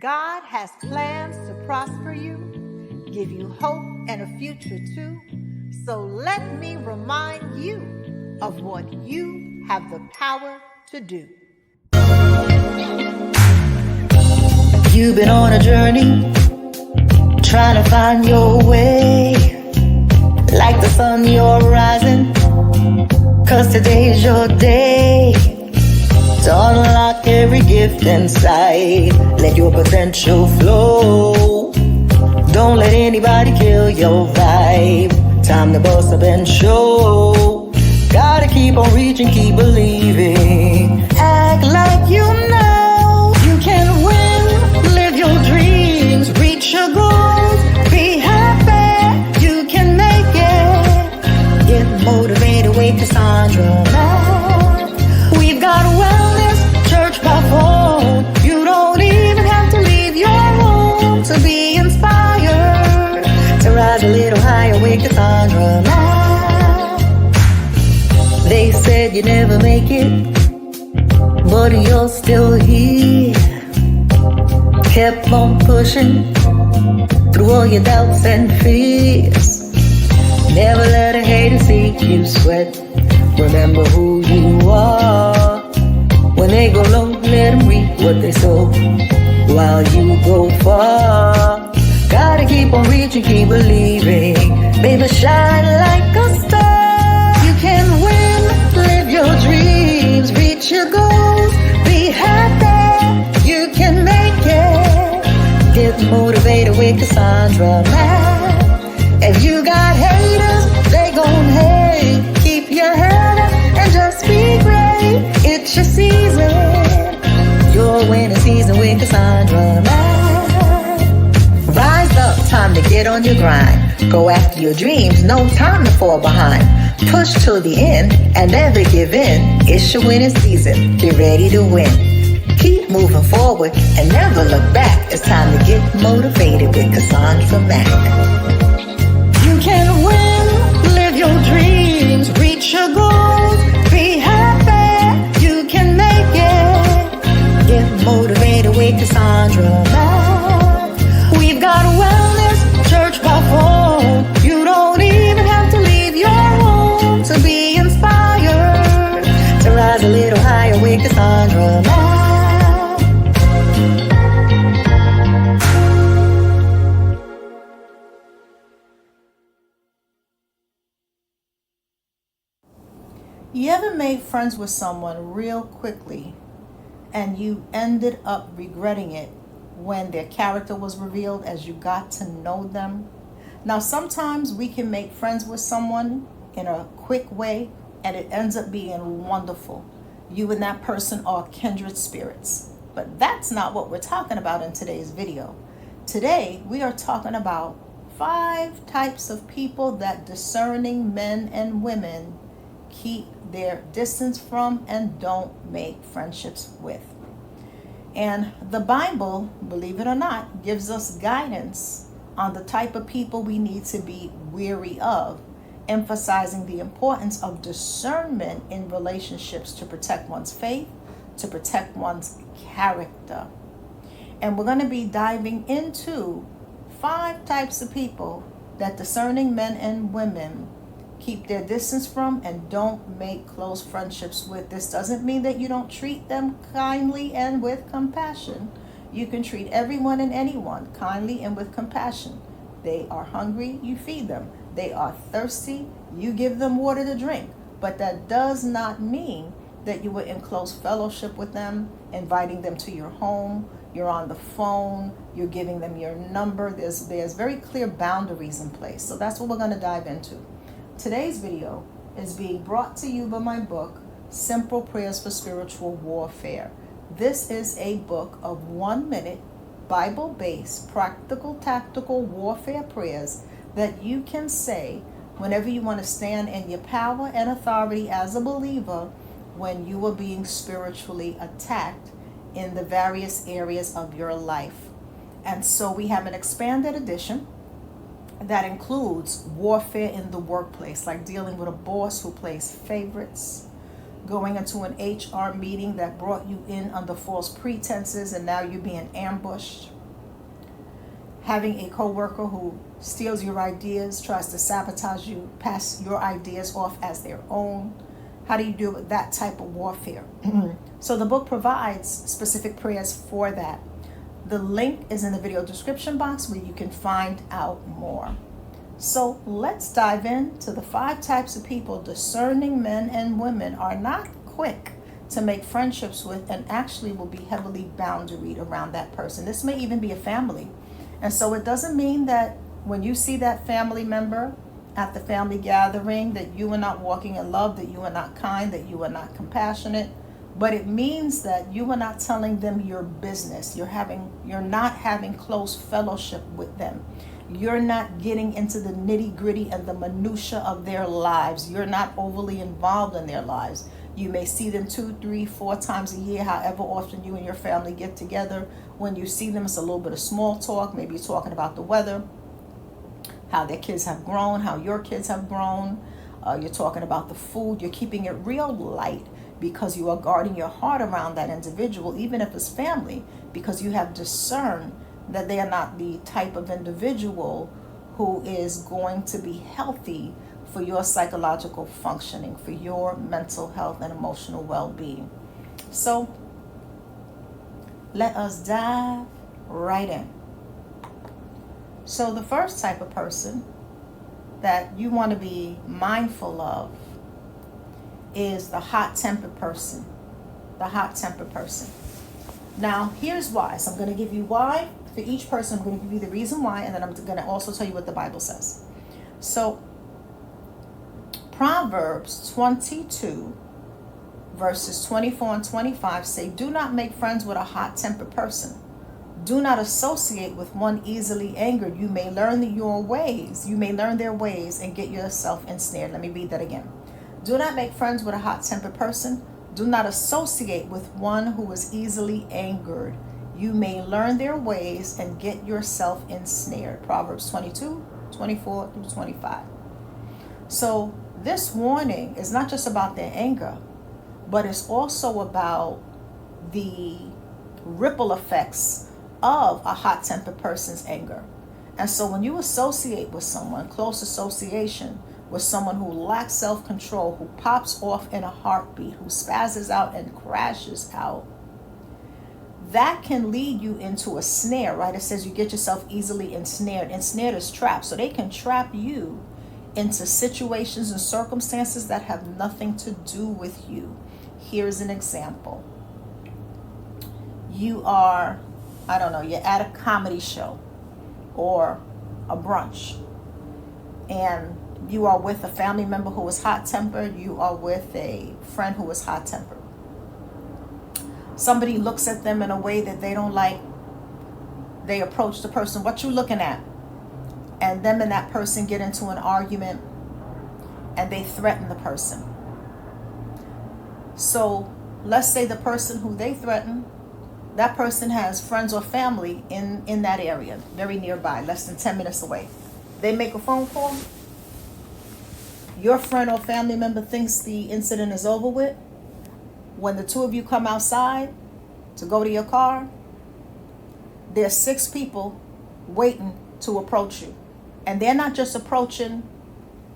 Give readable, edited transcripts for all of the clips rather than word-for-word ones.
God has plans to prosper you, give you hope and a future too. So let me remind you of what you have the power to do. You've been on a journey, trying to find your way. Like the sun, you're rising, 'cause today's your day to unlock every gift inside. Let your potential flow. Don't let anybody kill your vibe. Time to bust up and show. Gotta keep on reaching, keep believing. Act like you know you can win. Live your dreams, reach your goals. Be happy, you can make it. Get motivated with Cassandra. We've got wellness, church by phone. You don't even have to leave your home to be inspired. To rise a little higher with Cassandra. They said you'd never make it, but you're still here. Kept on pushing through all your doubts and fears. Never let a hater see you sweat. Remember who you are. When they go low, let them reap what they sow while you go far. Gotta keep on reaching, keep believing. Baby, shine like a star. You can win, live your dreams, reach your goals. Be happy, you can make it. Get motivated with Cassandra. If you got haters, they gon' hate. Keep your head up and just be great. It's your season, your winning season with Cassandra. Rise up, time to get on your grind. Go after your dreams, no time to fall behind. Push till the end and never give in. It's your winning season, get ready to win. Keep moving forward and never look back. It's time to get motivated with Cassandra Mack. You can win, live your dreams, reach your goals. Be happy, you can make it. Get motivated with Cassandra Mack. We've got wellness, church by phone. You don't even have to leave your home to be inspired. To rise a little higher with Cassandra Mack. You ever made friends with someone real quickly and you ended up regretting it when their character was revealed as you got to know them? Now, sometimes we can make friends with someone in a quick way and it ends up being wonderful. You and that person are kindred spirits. But that's not what we're talking about in today's video. Today, we are talking about 5 types of people that discerning men and women keep their distance from and don't make friendships with. And the Bible, believe it or not, gives us guidance on the type of people we need to be wary of, emphasizing the importance of discernment in relationships to protect one's faith, to protect one's character. And we're going to be diving into 5 types of people that discerning men and women keep their distance from and don't make close friendships with. This doesn't mean that you don't treat them kindly and with compassion. You can treat everyone and anyone kindly and with compassion. They are hungry, you feed them. They are thirsty, you give them water to drink. But that does not mean that you were in close fellowship with them, inviting them to your home, you're on the phone, you're giving them your number. There's very clear boundaries in place. So that's what we're going to dive into. Today's video is being brought to you by my book, Simple Prayers for Spiritual Warfare. This is a book of 1-minute, Bible-based, practical, tactical warfare prayers that you can say whenever you want to stand in your power and authority as a believer when you are being spiritually attacked in the various areas of your life. And so we have an expanded edition that includes warfare in the workplace, like dealing with a boss who plays favorites, going into an HR meeting that brought you in under false pretenses and now you're being ambushed, Having a coworker who steals your ideas, tries to sabotage you, pass your ideas off as their own. How do you deal with that type of warfare? So the book provides specific prayers for that. The link is in the video description box where you can find out more. So let's dive into the 5 types of people discerning men and women are not quick to make friendships with, and actually will be heavily boundaried around that person. This may even be a family. And so it doesn't mean that when you see that family member at the family gathering that you are not walking in love, that you are not kind, that you are not compassionate, but it means that you are not telling them your business. You're not having close fellowship with them. You're not getting into the nitty-gritty and the minutia of their lives. You're not overly involved in their lives. You may see them 2, 3, 4 times a year, however often you and your family get together. When you see them, it's a little bit of small talk. Maybe you're talking about the weather, how their kids have grown, how your kids have grown. You're talking about the food. You're keeping it real light because you are guarding your heart around that individual, even if it's family, because you have discerned that they are not the type of individual who is going to be healthy for your psychological functioning, for your mental health and emotional well-being. So let us dive right in. So the first type of person that you want to be mindful of is the hot-tempered person. The hot-tempered person. Now, here's why. So I'm going to give you why. For each person, I'm going to give you the reason why, and then I'm going to also tell you what the Bible says. So, Proverbs 22, verses 24 and 25 say, "Do not make friends with a hot-tempered person. Do not associate with one easily angered. You may learn your ways. You may learn their ways and get yourself ensnared." Let me read that again. Do not make friends with a hot-tempered person. Do not associate with one who is easily angered. You may learn their ways and get yourself ensnared. Proverbs 22, 24 through 25. So this warning is not just about their anger, but it's also about the ripple effects of a hot-tempered person's anger. And so when you associate with someone, close association with someone who lacks self-control, who pops off in a heartbeat, who spazzes out and crashes out, that can lead you into a snare, right? It says you get yourself easily ensnared. Ensnared is trapped. So they can trap you into situations and circumstances that have nothing to do with you. Here's an example. You are, you're at a comedy show or a brunch, and you are with a family member who is hot-tempered. You are with a friend who is hot-tempered. Somebody looks at them in a way that they don't like. They approach the person, "What you looking at?" And them and that person get into an argument and they threaten the person. So let's say the person who they threaten, that person has friends or family in that area, very nearby, less than 10 minutes away. They make a phone call. Your friend or family member thinks the incident is over with. When the two of you come outside to go to your car, there's 6 people waiting to approach you. And they're not just approaching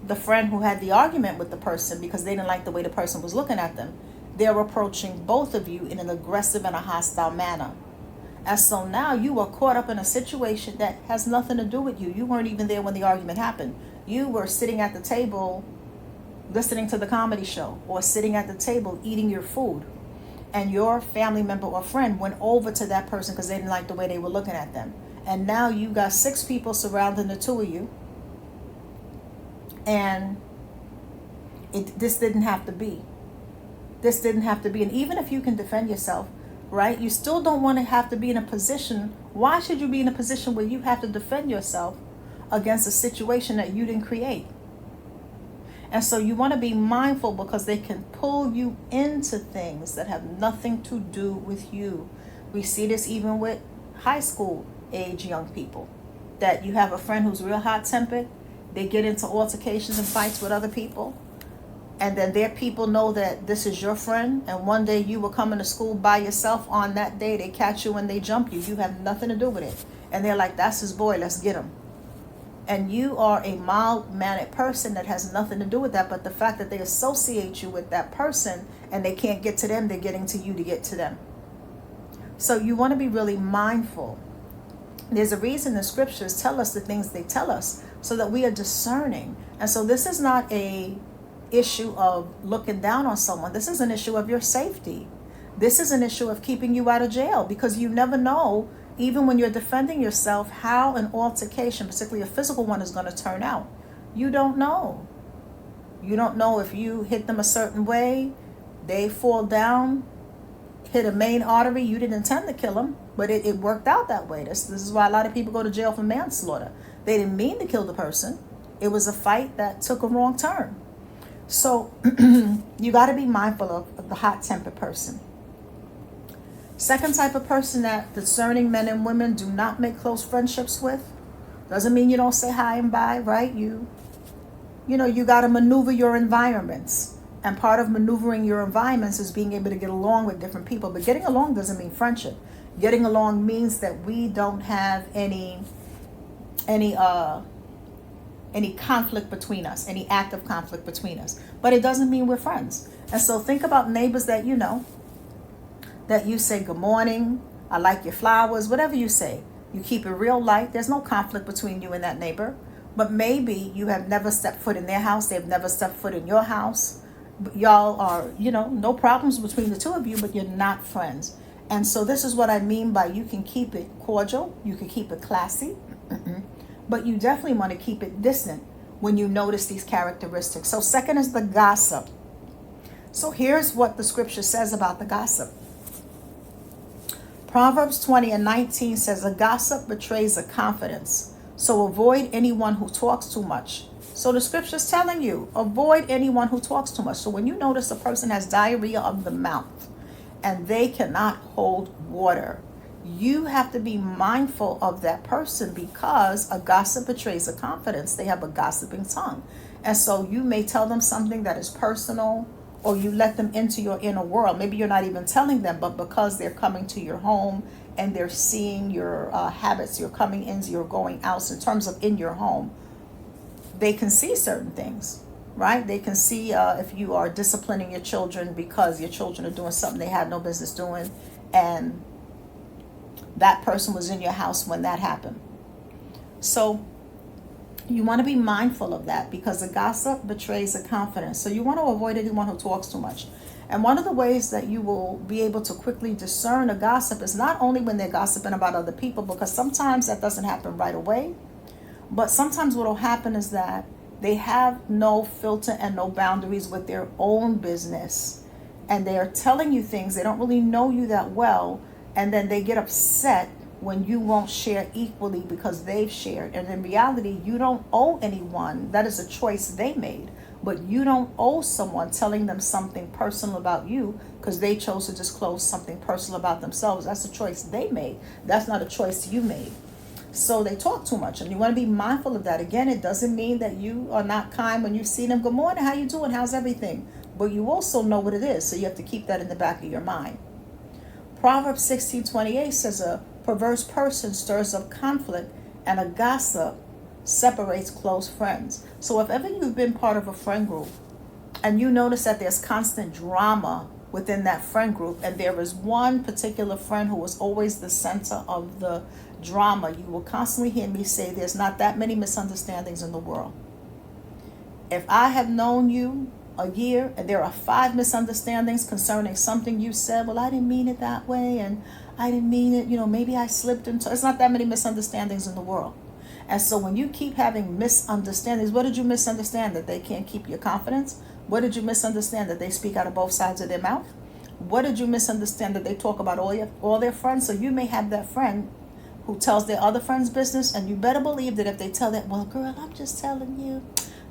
the friend who had the argument with the person because they didn't like the way the person was looking at them. They're approaching both of you in an aggressive and a hostile manner. And so now you are caught up in a situation that has nothing to do with you. You weren't even there when the argument happened. You were sitting at the table listening to the comedy show, or sitting at the table eating your food, and your family member or friend went over to that person because they didn't like the way they were looking at them. And now you got 6 people surrounding the two of you, and this didn't have to be. This didn't have to be. And even if you can defend yourself, right, you still don't want to have to be in a position. Why should you be in a position where you have to defend yourself against a situation that you didn't create? And so you want to be mindful because they can pull you into things that have nothing to do with you. We see this even with high school age young people, that you have a friend who's real hot-tempered. They get into altercations and fights with other people. And then their people know that this is your friend. And one day you were coming to school by yourself. On that day, they catch you and they jump you. You have nothing to do with it. and they're like, that's his boy, let's get him. And you are a mild-mannered person that has nothing to do with that, but the fact that they associate you with that person and they can't get to them, they're getting to you to get to them. So you want to be really mindful. There's a reason the scriptures tell us the things they tell us, so that we are discerning. And so this is not a issue of looking down on someone. This is an issue of your safety. This is an issue of keeping you out of jail, because you never know, even when you're defending yourself, how an altercation, particularly a physical one, is going to turn out. You don't know. You don't know if you hit them a certain way, they fall down, hit a main artery. You didn't intend to kill them, but it worked out that way. This is why a lot of people go to jail for manslaughter. They didn't mean to kill the person. It was a fight that took a wrong turn. So you got to be mindful of the hot-tempered person. Second type of person that discerning men and women do not make close friendships with. Doesn't mean you don't say hi and bye, right? You got to maneuver your environments. And part of maneuvering your environments is being able to get along with different people. But getting along doesn't mean friendship. Getting along means that we don't have any conflict between us, any active conflict between us. But it doesn't mean we're friends. And so think about neighbors that you know, that you say good morning, I like your flowers, whatever you say. You keep it real light. There's no conflict between you and that neighbor. But maybe you have never stepped foot in their house. They've never stepped foot in your house. Y'all are, no problems between the two of you, but you're not friends. And so this is what I mean by you can keep it cordial, you can keep it classy, but you definitely want to keep it distant when you notice these characteristics. So second is the gossip. So here's what the scripture says about the gossip. Proverbs 20:19 says, a gossip betrays a confidence. So avoid anyone who talks too much. So the scripture is telling you, avoid anyone who talks too much. So when you notice a person has diarrhea of the mouth and they cannot hold water, you have to be mindful of that person, because a gossip betrays a confidence. They have a gossiping tongue. And so you may tell them something that is personal, or you let them into your inner world. Maybe you're not even telling them, but because they're coming to your home and they're seeing your habits, you're coming in, you're going out, so in terms of in your home, they can see certain things, right? They can see if you are disciplining your children because your children are doing something they had no business doing, and that person was in your house when that happened. So you want to be mindful of that, because a gossip betrays a confidence. So you want to avoid anyone who talks too much. And one of the ways that you will be able to quickly discern a gossip is not only when they're gossiping about other people, because sometimes that doesn't happen right away, but sometimes what will happen is that they have no filter and no boundaries with their own business, and they are telling you things. They don't really know you that well, and then they get upset when you won't share equally because they've shared. And in reality, you don't owe anyone. That is a choice they made. But you don't owe someone telling them something personal about you because they chose to disclose something personal about themselves. That's a choice they made. That's not a choice you made. So they talk too much, and you want to be mindful of that. Again, it doesn't mean that you are not kind when you see them. Good morning, how you doing? How's everything? But you also know what it is, so you have to keep that in the back of your mind. Proverbs 16:28 says, a perverse person stirs up conflict, and a gossip separates close friends. So if ever you've been part of a friend group and you notice that there's constant drama within that friend group, and there is one particular friend who is always the center of the drama, you will constantly hear me say there's not that many misunderstandings in the world. If I have known you a year and there are 5 misunderstandings concerning something you said, well, I didn't mean it that way, and I didn't mean it, maybe I slipped into, it's not that many misunderstandings in the world. And so when you keep having misunderstandings, what did you misunderstand? That they can't keep your confidence? What did you misunderstand? That they speak out of both sides of their mouth? What did you misunderstand? That they talk about all their friends? So you may have that friend who tells their other friends business, and you better believe that if they tell that, well, girl, I'm just telling you.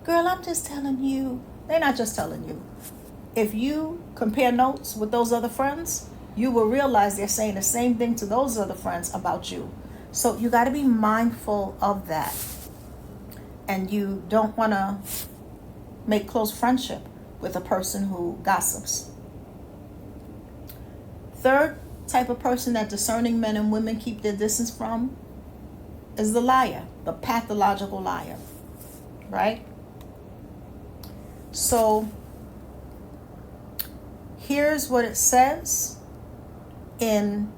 Girl, I'm just telling you. They're not just telling you. If you compare notes with those other friends, you will realize they're saying the same thing to those other friends about you. So you got to be mindful of that. And you don't want to make close friendship with a person who gossips. Third type of person that discerning men and women keep their distance from is the liar, the pathological liar, right? So here's what it says in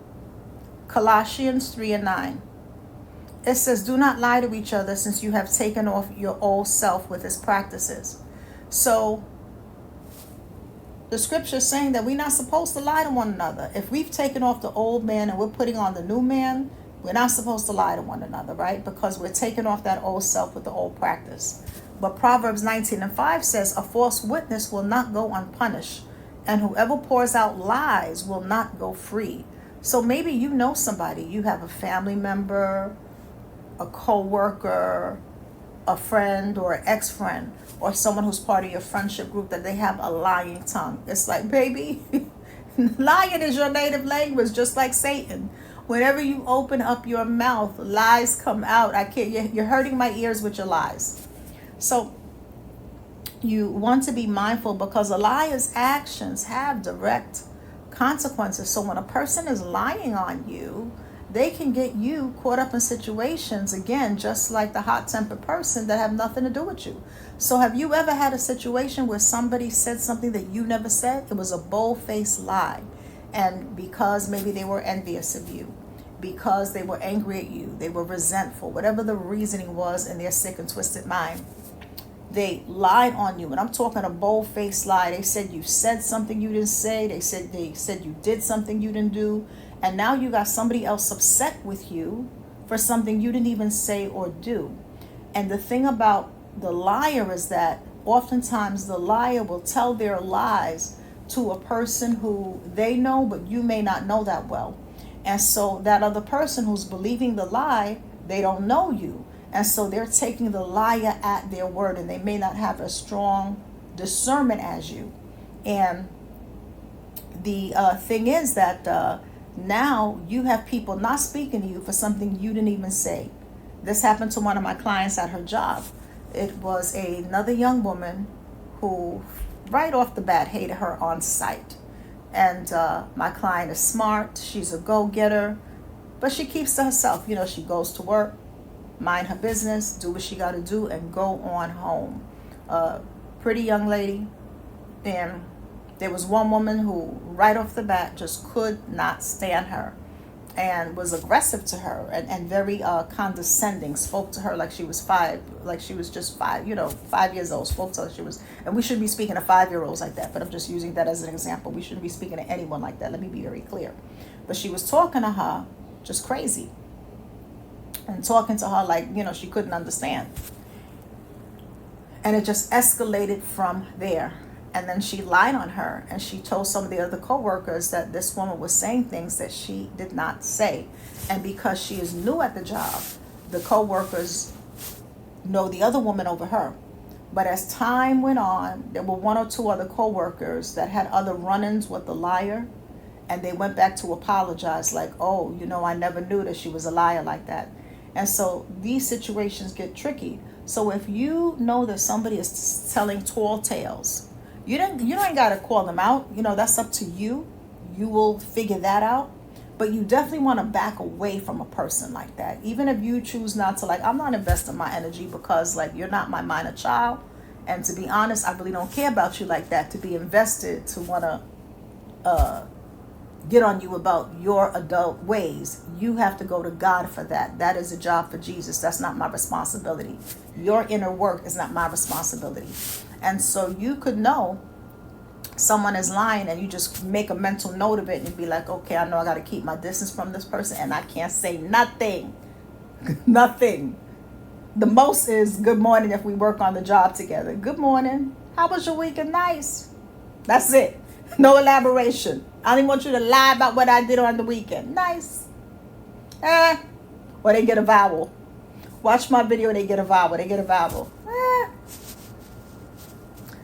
Colossians 3:9. It says, do not lie to each other, since you have taken off your old self with its practices. So the scripture is saying that we're not supposed to lie to one another. If we've taken off the old man and we're putting on the new man, we're not supposed to lie to one another, right? Because we're taking off that old self with the old practice. But Proverbs 19:5 says, a false witness will not go unpunished, and whoever pours out lies will not go free. So maybe you know somebody, you have a family member, a co-worker, a friend or an ex-friend, or someone who's part of your friendship group, that they have a lying tongue. It's like, baby, lying is your native language, just like Satan. Whenever you open up your mouth, lies come out. You're hurting my ears with your lies. So you want to be mindful, because a liar's actions have direct consequences. So when a person is lying on you, they can get you caught up in situations, again, just like the hot-tempered person, that have nothing to do with you. So have you ever had a situation where somebody said something that you never said? It was a bold-faced lie. And because maybe they were envious of you, because they were angry at you, they were resentful, whatever the reasoning was in their sick and twisted mind, they lied on you. And I'm talking a bold-faced lie. They said you said something you didn't say. They said you did something you didn't do. And now you got somebody else upset with you for something you didn't even say or do. And the thing about the liar is that oftentimes the liar will tell their lies to a person who they know, but you may not know that well. And so that other person who's believing the lie, they don't know you. And so they're taking the liar at their word, and they may not have a strong discernment as you. And the thing is that now you have people not speaking to you for something you didn't even say. This happened to one of my clients at her job. It was another young woman who right off the bat hated her on sight. And my client is smart. She's a go-getter, but she keeps to herself. You know, she goes to work, mind her business, do what she got to do, and go on home. Pretty young lady. And there was one woman who right off the bat just could not stand her and was aggressive to her, and very condescending, spoke to her like she was just 5 years old, spoke to her like she was, and we shouldn't be speaking to 5-year-olds like that, but I'm just using that as an example. We shouldn't be speaking to anyone like that. Let me be very clear. But she was talking to her just crazy, and talking to her like, she couldn't understand. And it just escalated from there. And then she lied on her, and she told some of the other co-workers that this woman was saying things that she did not say. And because she is new at the job, the co-workers know the other woman over her. But as time went on, there were 1 or 2 other co-workers that had other run-ins with the liar, and they went back to apologize like, oh, I never knew that she was a liar like that. And so these situations get tricky. So if you know that somebody is telling tall tales, you don't got to call them out. That's up to you. You will figure that out. But you definitely want to back away from a person like that. Even if you choose not to, I'm not investing my energy because, you're not my minor child. And to be honest, I really don't care about you like that, to be invested, to want to get on you about your adult ways. You have to go to God for that. That is a job for Jesus. That's not my responsibility. Your inner work is not my responsibility. And so you could know someone is lying, and you just make a mental note of it and be like, okay, I know I got to keep my distance from this person, and I can't say nothing. Nothing. The most is good morning if we work on the job together. Good morning. How was your weekend? Nice. That's it. No elaboration. I don't even want you to lie about what I did on the weekend. Nice. Or they get a vowel. Watch my video, they get a vowel. They get a vowel.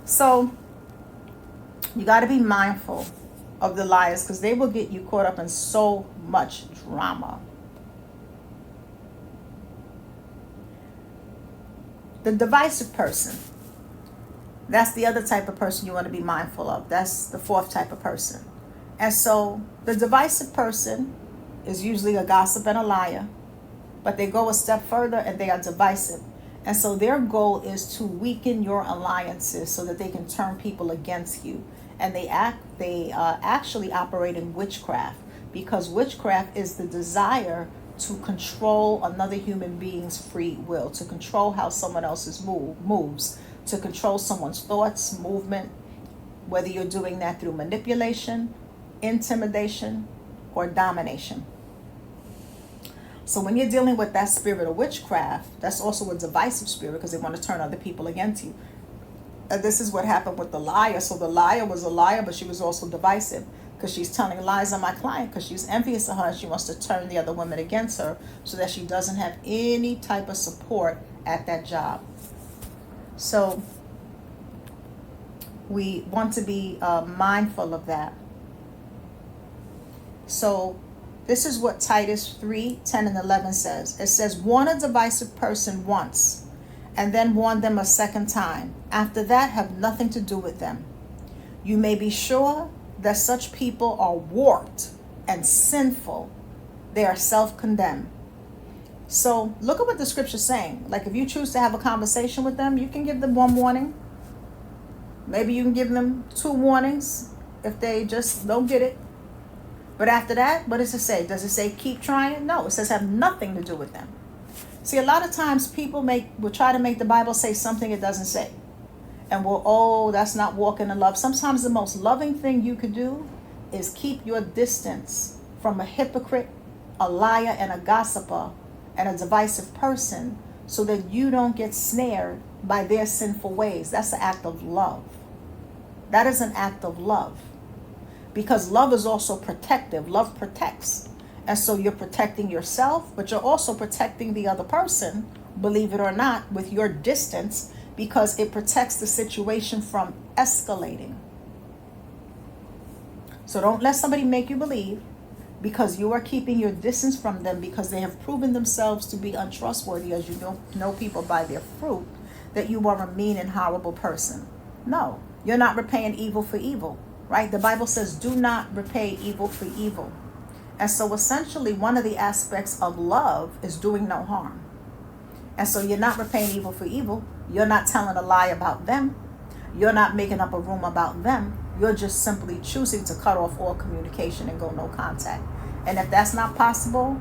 So you got to be mindful of the liars, because they will get you caught up in so much drama. The divisive person. That's the other type of person you want to be mindful of. That's the 4th type of person. And so the divisive person is usually a gossip and a liar. But they go a step further and they are divisive. And so their goal is to weaken your alliances so that they can turn people against you. And they actually operate in witchcraft, because witchcraft is the desire to control another human being's free will, to control how someone else's moves, to control someone's thoughts, movement, whether you're doing that through manipulation, intimidation, or domination. So when you're dealing with that spirit of witchcraft, that's also a divisive spirit, because they want to turn other people against you. And this is what happened with the liar. So the liar was a liar, but she was also divisive, because she's telling lies on my client because she's envious of her and she wants to turn the other women against her so that she doesn't have any type of support at that job. So we want to be mindful of that. So this is what Titus 3:10 and 11 says. It says, warn a divisive person once, and then warn them a second time. After that, have nothing to do with them. You may be sure that such people are warped and sinful. They are self-condemned. So look at what the scripture's saying. Like, if you choose to have a conversation with them, you can give them one warning. Maybe you can give them 2 warnings if they just don't get it. But after that, what does it say? Does it say keep trying? No, it says have nothing to do with them. See, a lot of times people will try to make the Bible say something it doesn't say. And that's not walking in love. Sometimes the most loving thing you could do is keep your distance from a hypocrite, a liar, and a gossiper, and a divisive person, so that you don't get snared by their sinful ways. That's an act of love. That is an act of love. Because love is also protective. Love protects. And so you're protecting yourself, but you're also protecting the other person, believe it or not, with your distance, because it protects the situation from escalating. So don't let somebody make you believe, because you are keeping your distance from them because they have proven themselves to be untrustworthy, as you know people by their fruit, that you are a mean and horrible person. No, you're not repaying evil for evil, right? The Bible says do not repay evil for evil. And so essentially one of the aspects of love is doing no harm. And so you're not repaying evil for evil. You're not telling a lie about them. You're not making up a rumor about them. You're just simply choosing to cut off all communication and go no contact. And if that's not possible,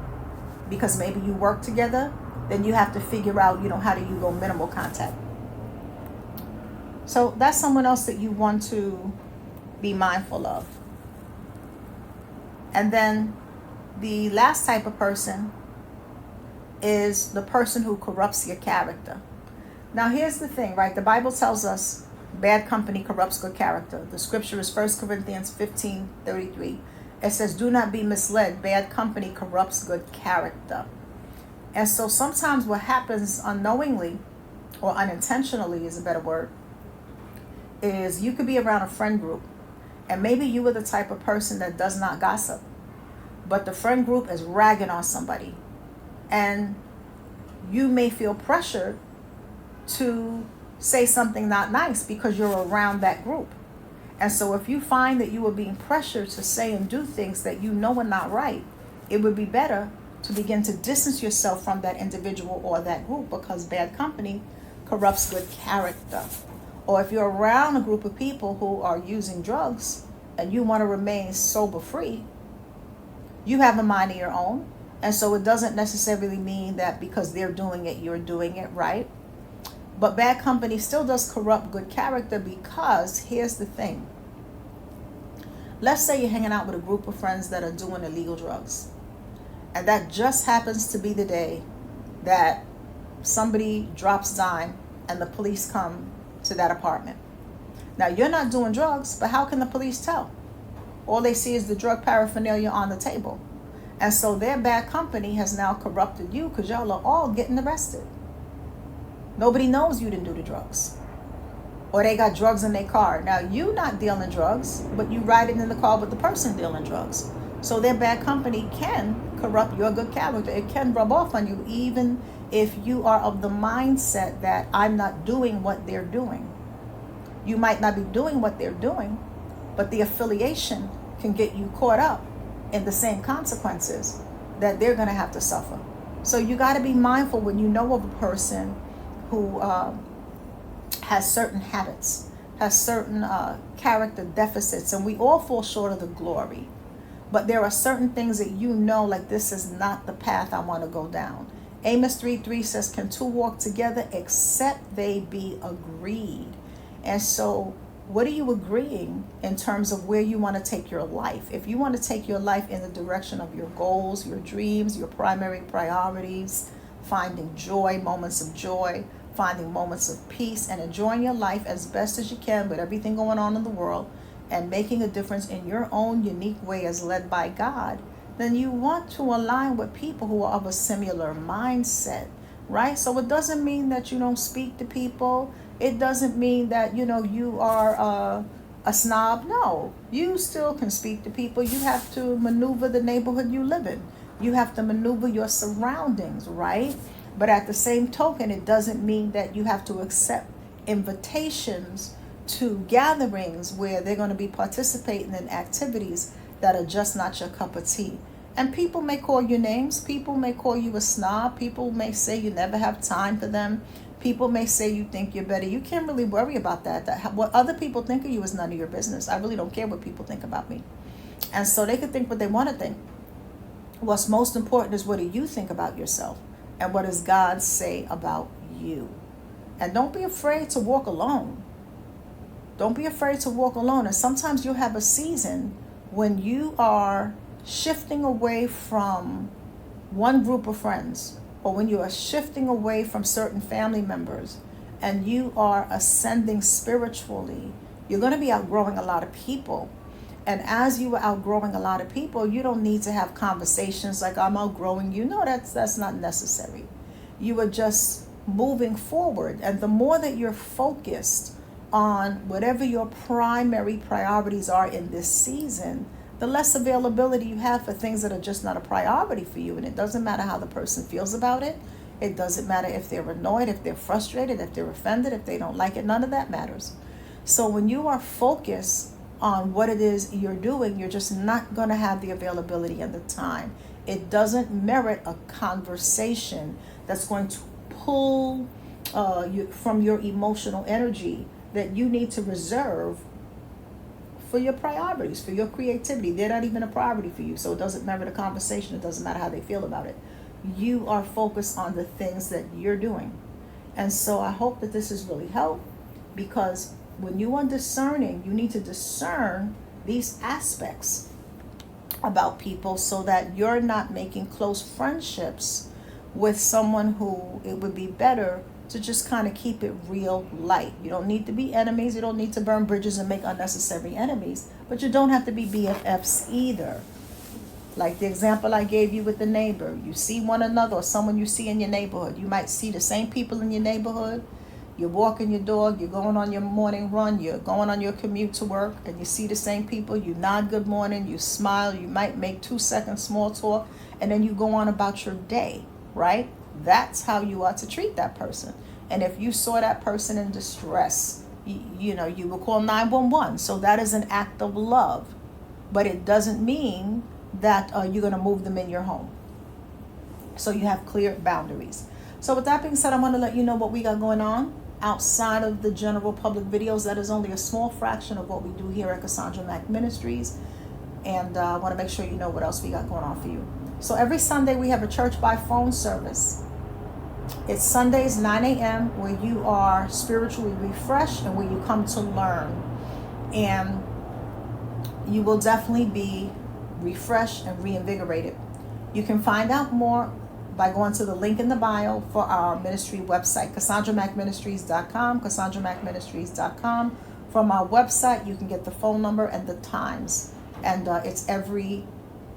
because maybe you work together, then you have to figure out, how do you go minimal contact. So that's someone else that you want to be mindful of. And then the last type of person is the person who corrupts your character. Now here's the thing, right? The Bible tells us bad company corrupts good character. The scripture is 1 Corinthians 15:33. It says, do not be misled. Bad company corrupts good character. And so sometimes what happens unknowingly, or unintentionally is a better word, is you could be around a friend group, and maybe you are the type of person that does not gossip, but the friend group is ragging on somebody, and you may feel pressured to say something not nice because you're around that group. And so if you find that you are being pressured to say and do things that you know are not right, it would be better to begin to distance yourself from that individual or that group, because bad company corrupts good character. Or if you're around a group of people who are using drugs and you want to remain sober free, you have a mind of your own. And so it doesn't necessarily mean that because they're doing it, you're doing it right. But bad company still does corrupt good character, because here's the thing. Let's say you're hanging out with a group of friends that are doing illegal drugs. And that just happens to be the day that somebody drops dime and the police come to that apartment. Now, you're not doing drugs, but how can the police tell? All they see is the drug paraphernalia on the table. And so their bad company has now corrupted you, because y'all are all getting arrested. Nobody knows you didn't do the drugs. Or they got drugs in their car. Now, you not dealing drugs, but you riding in the car with the person dealing drugs. So their bad company can corrupt your good character. It can rub off on you, even if you are of the mindset that I'm not doing what they're doing. You might not be doing what they're doing, but the affiliation can get you caught up in the same consequences that they're going to have to suffer. So you got to be mindful when you know of a person who has certain habits, has certain character deficits, and we all fall short of the glory. But there are certain things that you know, like, this is not the path I want to go down. Amos 3:3 says, can two walk together except they be agreed? And so what are you agreeing in terms of where you want to take your life? If you want to take your life in the direction of your goals, your dreams, your primary priorities, finding joy, moments of joy, finding moments of peace, and enjoying your life as best as you can with everything going on in the world, and making a difference in your own unique way as led by God, then you want to align with people who are of a similar mindset, right? So it doesn't mean that you don't speak to people. It doesn't mean that, you are a snob. No, you still can speak to people. You have to maneuver the neighborhood you live in. You have to maneuver your surroundings, right? But at the same token, it doesn't mean that you have to accept invitations to gatherings where they're going to be participating in activities that are just not your cup of tea. And people may call you names. People may call you a snob. People may say you never have time for them. People may say you think you're better. You can't really worry about that. What other people think of you is none of your business. I really don't care what people think about me. And so they can think what they want to think. What's most important is, what do you think about yourself? And what does God say about you? And don't be afraid to walk alone. Don't be afraid to walk alone. And sometimes you'll have a season when you are shifting away from one group of friends, or when you are shifting away from certain family members, and you are ascending spiritually. You're going to be outgrowing a lot of people. And as you are outgrowing a lot of people, you don't need to have conversations like, I'm outgrowing you. No, that's not necessary. You are just moving forward. And the more that you're focused on whatever your primary priorities are in this season, the less availability you have for things that are just not a priority for you. And it doesn't matter how the person feels about it. It doesn't matter if they're annoyed, if they're frustrated, if they're offended, if they don't like it. None of that matters. So when you are focused on what it is you're doing, you're just not going to have the availability and the time. It doesn't merit a conversation that's going to pull you from your emotional energy that you need to reserve for your priorities, for your creativity. They're not even a priority for you, so it doesn't merit a conversation. It doesn't matter how they feel about it. You are focused on the things that you're doing. And so I hope that this has really helped, because when you are discerning, you need to discern these aspects about people so that you're not making close friendships with someone who it would be better to just kind of keep it real light. You don't need to be enemies. You don't need to burn bridges and make unnecessary enemies, but you don't have to be BFFs either. Like the example I gave you with the neighbor. You see one another, or someone you see in your neighborhood. You might see the same people in your neighborhood. You're walking your dog, you're going on your morning run, you're going on your commute to work, and you see the same people. You nod good morning, you smile, you might make 2-second small talk, and then you go on about your day, right? That's how you are to treat that person. And if you saw that person in distress, you will call 911. So that is an act of love. But it doesn't mean that you're going to move them in your home. So you have clear boundaries. So with that being said, I want to let you know what we got going on outside of the general public videos. That is only a small fraction of what we do here at Cassandra Mack Ministries. And I want to make sure you know what else we got going on for you. So every Sunday we have a church by phone service. It's Sundays 9 a.m. where you are spiritually refreshed and where you come to learn. And you will definitely be refreshed and reinvigorated. You can find out more by going to the link in the bio for our ministry website, CassandraMackMinistries.com, CassandraMackMinistries.com. From our website, you can get the phone number and the times. And it's every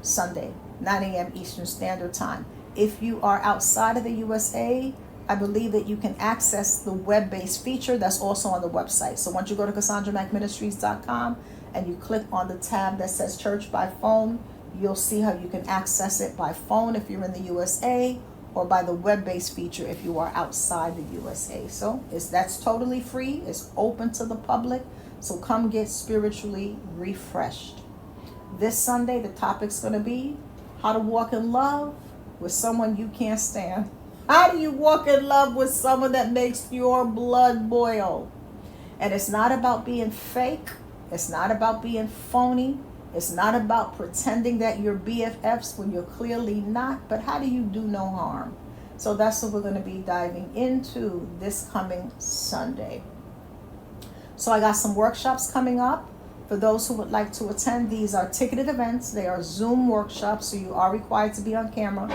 Sunday, 9 a.m. Eastern Standard Time. If you are outside of the USA, I believe that you can access the web-based feature that's also on the website. So once you go to CassandraMackMinistries.com and you click on the tab that says Church by Phone, you'll see how you can access it by phone if you're in the USA, or by the web-based feature if you are outside the USA. So that's totally free. It's open to the public. So come get spiritually refreshed. This Sunday, the topic's going to be how to walk in love with someone you can't stand? How do you walk in love with someone that makes your blood boil? And it's not about being fake. It's not about being phony. It's not about pretending that you're BFFs when you're clearly not. But how do you do no harm? So that's what we're going to be diving into this coming Sunday. So I got some workshops coming up. For those who would like to attend, these are ticketed events. They are Zoom workshops, so you are required to be on camera.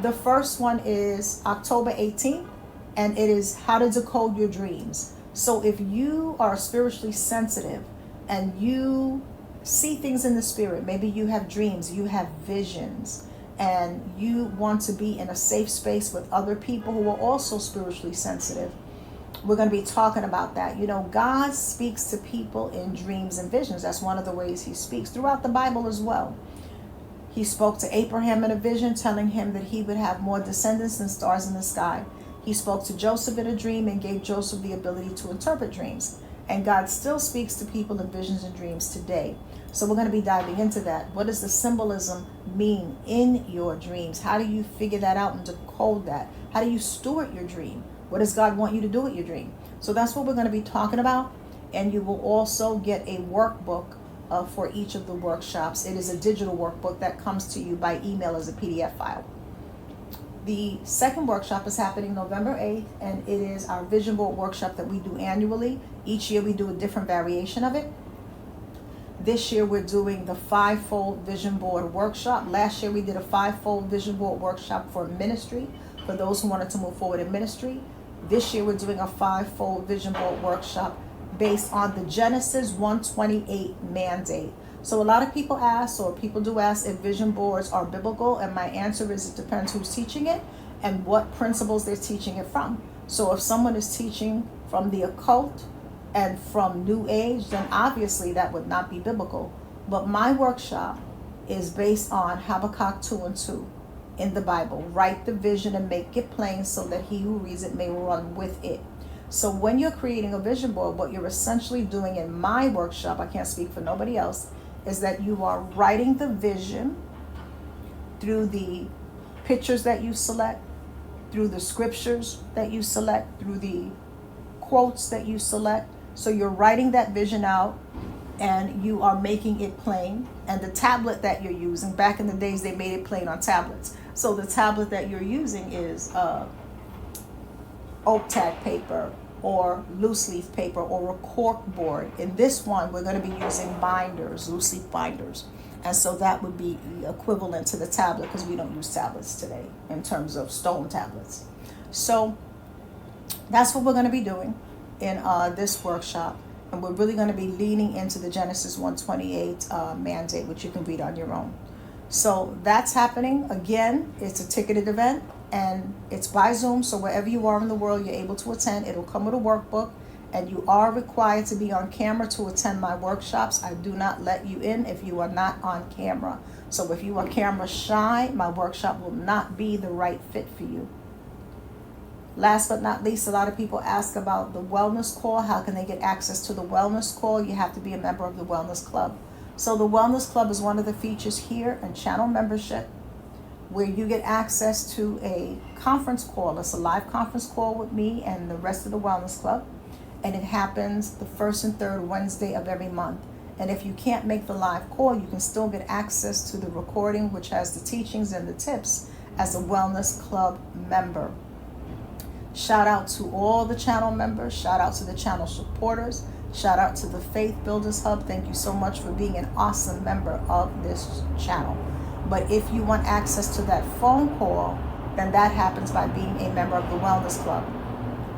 The first one is October 18th, and it is how to decode your dreams. So if you are spiritually sensitive and you see things in the spirit, maybe you have dreams, you have visions, and you want to be in a safe space with other people who are also spiritually sensitive, we're going to be talking about that. You know, God speaks to people in dreams and visions. That's one of the ways he speaks throughout the Bible as well. He spoke to Abraham in a vision, telling him that he would have more descendants than stars in the sky. He spoke to Joseph in a dream and gave Joseph the ability to interpret dreams. And God still speaks to people in visions and dreams today. So we're going to be diving into that. What does the symbolism mean in your dreams? How do you figure that out and decode that? How do you steward your dream? What does God want you to do with your dream? So that's what we're going to be talking about. And you will also get a workbook for each of the workshops. It is a digital workbook that comes to you by email as a PDF file. The second workshop is happening November 8th, and it is our vision board workshop that we do annually. Each year we do a different variation of it. This year we're doing the 5-fold vision board workshop. Last year we did a 5-fold vision board workshop for ministry, for those who wanted to move forward in ministry. This year we're doing a 5-fold vision board workshop based on the Genesis 1:28 mandate. So a lot of people ask, or people do ask, if vision boards are biblical, and my answer is it depends who's teaching it and what principles they're teaching it from. So if someone is teaching from the occult and from New Age, then obviously that would not be biblical. But my workshop is based on Habakkuk 2:2 in the Bible. Write the vision and make it plain so that he who reads it may run with it. So when you're creating a vision board, what you're essentially doing in my workshop, I can't speak for nobody else, is that you are writing the vision through the pictures that you select, through the scriptures that you select, through the quotes that you select. So you're writing that vision out and you are making it plain. And the tablet that you're using, back in the days they made it plain on tablets. So the tablet that you're using is oak tag paper or loose leaf paper or a cork board. In this one, we're going to be using binders, loose leaf binders. And so that would be equivalent to the tablet, because we don't use tablets today in terms of stone tablets. So that's what we're going to be doing in this workshop. And we're really going to be leaning into the Genesis 1:28 mandate, which you can read on your own. So that's happening. Again, it's a ticketed event and it's by Zoom. So wherever you are in the world, you're able to attend. It'll come with a workbook, and you are required to be on camera to attend my workshops. I do not let you in if you are not on camera. So if you are camera shy, my workshop will not be the right fit for you. Last but not least, a lot of people ask about the wellness call. How can they get access to the wellness call? You have to be a member of the Wellness Club. So the Wellness Club is one of the features here in channel membership, where you get access to a conference call. It's a live conference call with me and the rest of the Wellness Club. And it happens the first and third Wednesday of every month. And if you can't make the live call, you can still get access to the recording, which has the teachings and the tips, as a Wellness Club member. Shout out to all the channel members. Shout out to the channel supporters. Shout out to the Faith Builders Hub. Thank you so much for being an awesome member of this channel. But if you want access to that phone call, then that happens by being a member of the Wellness Club.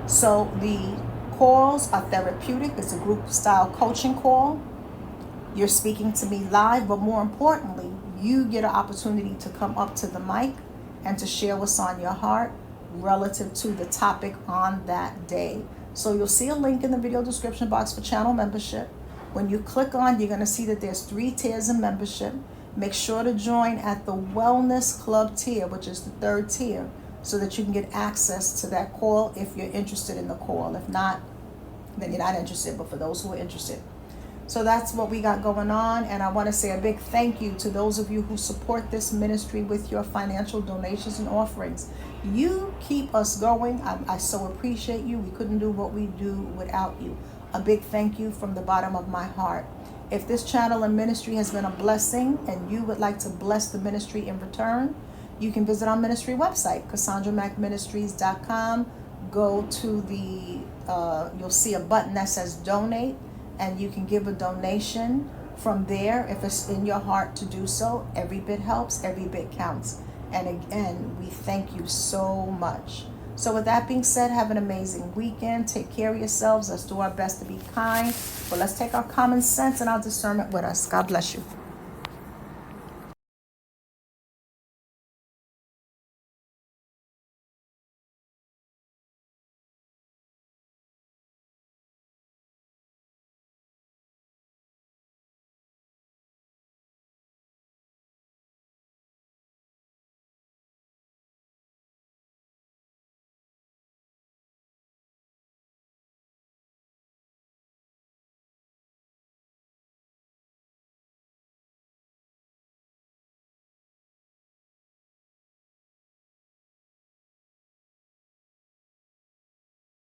So the calls are therapeutic. It's a group style coaching call. You're speaking to me live, but more importantly, you get an opportunity to come up to the mic and to share what's on your heart relative to the topic on that day. So you'll see a link in the video description box for channel membership. When you click on, you're going to see that there's 3 tiers of membership. Make sure to join at the Wellness Club tier, which is the 3rd tier, so that you can get access to that call if you're interested in the call. If not, then you're not interested, but for those who are interested. So that's what we got going on. And I want to say a big thank you to those of you who support this ministry with your financial donations and offerings. You keep us going. I so appreciate you. We couldn't do what we do without you. A big thank you from the bottom of my heart. If this channel and ministry has been a blessing and you would like to bless the ministry in return, you can visit our ministry website, CassandraMacMinistries.com. Go to the, you'll see a button that says donate, and you can give a donation from there if it's in your heart to do so. Every bit helps, every bit counts. And again, we thank you so much. So with that being said, have an amazing weekend. Take care of yourselves. Let's do our best to be kind, but let's take our common sense and our discernment with us. God bless you.